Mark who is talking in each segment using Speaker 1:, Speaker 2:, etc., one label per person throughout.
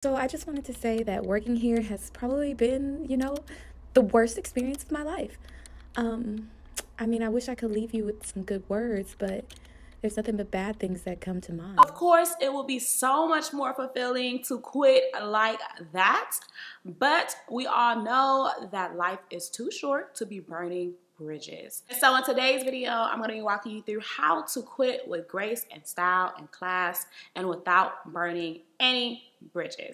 Speaker 1: So I just wanted to say that working here has probably been, the worst experience of my life. Um, I wish I could leave you with some good words, but there's nothing but bad things that come to mind.
Speaker 2: Of course, it will be so much more fulfilling to quit like that, but we all know that life is too short to be burning bridges. So in today's video, I'm going to be walking you through how to quit with grace and style and class and without burning any bridges.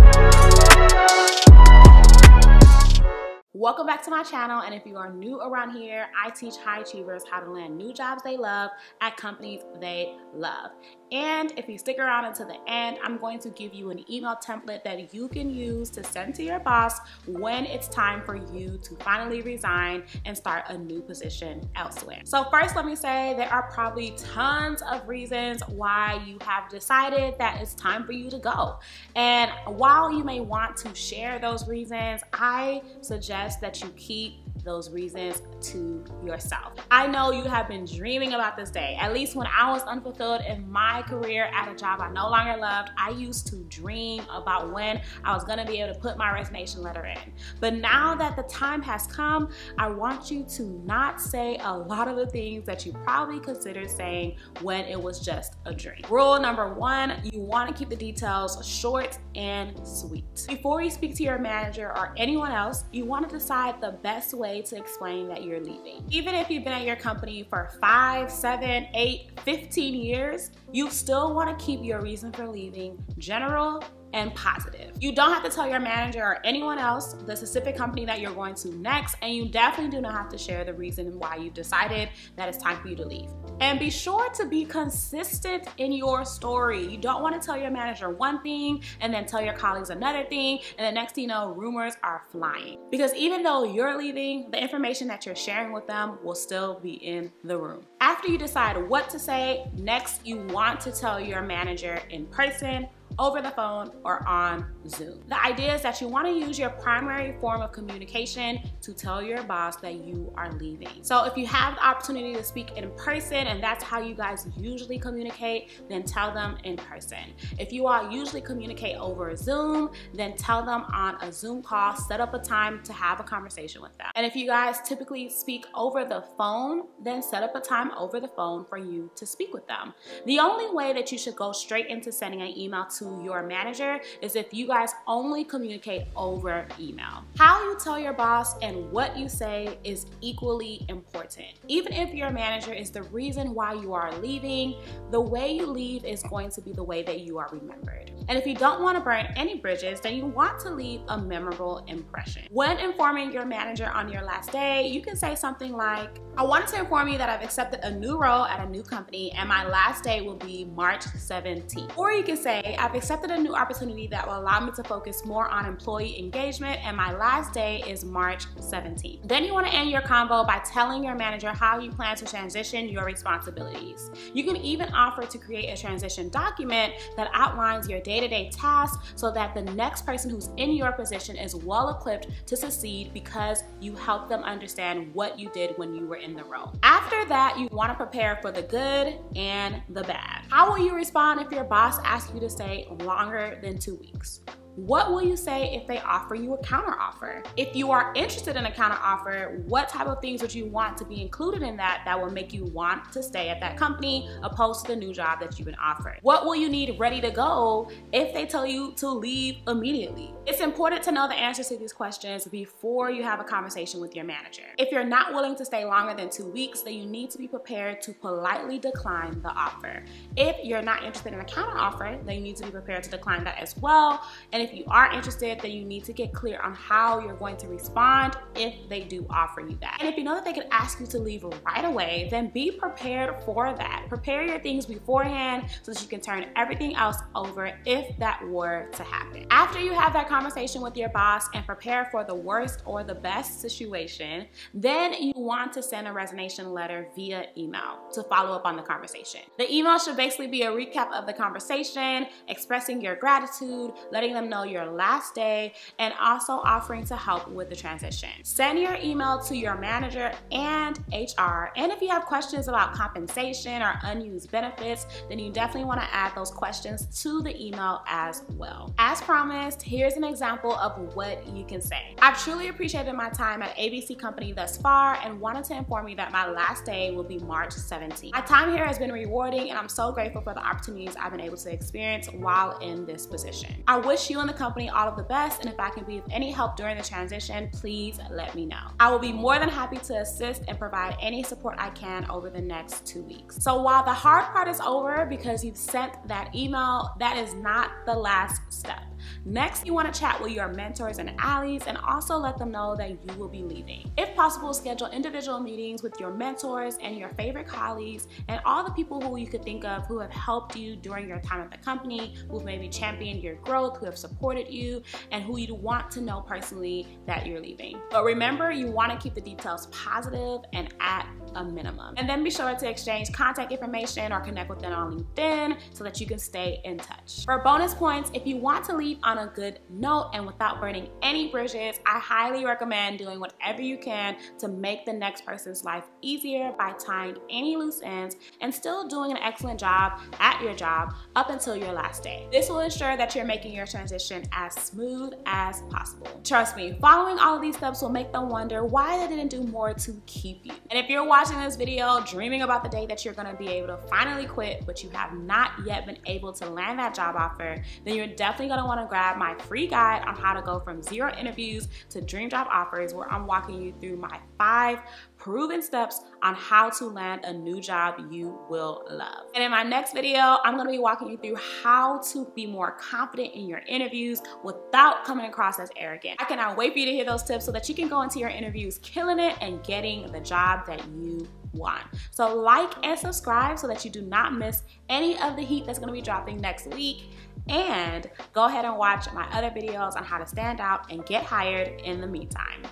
Speaker 2: Welcome back to my channel, and if you are new around here, I teach high achievers how to land new jobs they love at companies they love. And if you stick around until the end, I'm going to give you an email template that you can use to send to your boss when it's time for you to finally resign and start a new position elsewhere. So first, let me say there are probably tons of reasons why you have decided that it's time for you to go. And while you may want to share those reasons, I suggest that you keep those reasons to yourself. I know you have been dreaming about this day. At least when I was unfulfilled in my career at a job I no longer loved, I used to dream about when I was gonna be able to put my resignation letter in. But now that the time has come, I want you to not say a lot of the things that you probably considered saying when it was just a dream. Rule number one, you wanna keep the details short and sweet. Before you speak to your manager or anyone else, you wanna decide the best way to explain that you're leaving. Even if you've been at your company for 5, 7, 8, 15 years, you still want to keep your reason for leaving general and positive. You don't have to tell your manager or anyone else the specific company that you're going to next, and you definitely do not have to share the reason why you decided that it's time for you to leave. And be sure to be consistent in your story. You don't want to tell your manager one thing and then tell your colleagues another thing, and the next thing you know, rumors are flying. Because even though you're leaving, the information that you're sharing with them will still be in the room. After you decide what to say, next you want to tell your manager in person, over the phone, or on Zoom. The idea is that you want to use your primary form of communication to tell your boss that you are leaving. So if you have the opportunity to speak in person and that's how you guys usually communicate, then tell them in person. If you all usually communicate over Zoom, then tell them on a Zoom call, set up a time to have a conversation with them. And if you guys typically speak over the phone, then set up a time over the phone for you to speak with them. The only way that you should go straight into sending an email to your manager is if you guys only communicate over email. How you tell your boss and what you say is equally important. Even if your manager is the reason why you are leaving, the way you leave is going to be the way that you are remembered. And if you don't want to burn any bridges, then you want to leave a memorable impression. When informing your manager on your last day, you can say something like, I wanted to inform you that I've accepted a new role at a new company and my last day will be March 17th. Or you can say, I've accepted a new opportunity that will allow me to focus more on employee engagement and my last day is March 17th. Then you want to end your convo by telling your manager how you plan to transition your responsibilities. You can even offer to create a transition document that outlines your day-to-day tasks so that the next person who's in your position is well equipped to succeed because you helped them understand what you did when you were in the role. After that, you want to prepare for the good and the bad. How will you respond if your boss asks you to stay longer than 2 weeks? What will you say if they offer you a counteroffer? If you are interested in a counteroffer, what type of things would you want to be included in that will make you want to stay at that company opposed to the new job that you've been offered? What will you need ready to go if they tell you to leave immediately? It's important to know the answers to these questions before you have a conversation with your manager. If you're not willing to stay longer than 2 weeks, then you need to be prepared to politely decline the offer. If you're not interested in a counteroffer, then you need to be prepared to decline that as well. And if you are interested, then you need to get clear on how you're going to respond if they do offer you that. And if you know that they could ask you to leave right away, then be prepared for that. Prepare your things beforehand so that you can turn everything else over if that were to happen. After you have that conversation with your boss and prepare for the worst or the best situation, then you want to send a resignation letter via email to follow up on the conversation. The email should basically be a recap of the conversation, expressing your gratitude, letting them know know your last day and also offering to help with the transition. Send your email to your manager and HR, and if you have questions about compensation or unused benefits, then you definitely want to add those questions to the email as well. As promised, here's an example of what you can say. I've truly appreciated my time at ABC Company thus far and wanted to inform you that my last day will be March 17th. My time here has been rewarding and I'm so grateful for the opportunities I've been able to experience while in this position. I wish you and the company all of the best, and if I can be of any help during the transition, please let me know. I will be more than happy to assist and provide any support I can over the next 2 weeks. So while the hard part is over because you've sent that email, that is not the last step. Next, you want to chat with your mentors and allies and also let them know that you will be leaving. If possible, schedule individual meetings with your mentors and your favorite colleagues and all the people who you could think of who have helped you during your time at the company, who've maybe championed your growth, who have supported you, and who you'd want to know personally that you're leaving. But remember, you want to keep the details positive and at a minimum. And then be sure to exchange contact information or connect with them on LinkedIn so that you can stay in touch. For bonus points, if you want to leave on a good note and without burning any bridges, I highly recommend doing whatever you can to make the next person's life easier by tying any loose ends and still doing an excellent job at your job up until your last day. This will ensure that you're making your transition as smooth as possible. Trust me, following all of these steps will make them wonder why they didn't do more to keep you. And if you're watching this video dreaming about the day that you're going to be able to finally quit, but you have not yet been able to land that job offer, then you're definitely going to want to grab my free guide on how to go from 0 interviews to dream job offers, where I'm walking you through my 5 proven steps on how to land a new job you will love. And in my next video, I'm going to be walking you through how to be more confident in your interviews without coming across as arrogant. I cannot wait for you to hear those tips so that you can go into your interviews killing it and getting the job that you want. So like and subscribe so that you do not miss any of the heat that's going to be dropping next week. And go ahead and watch my other videos on how to stand out and get hired in the meantime.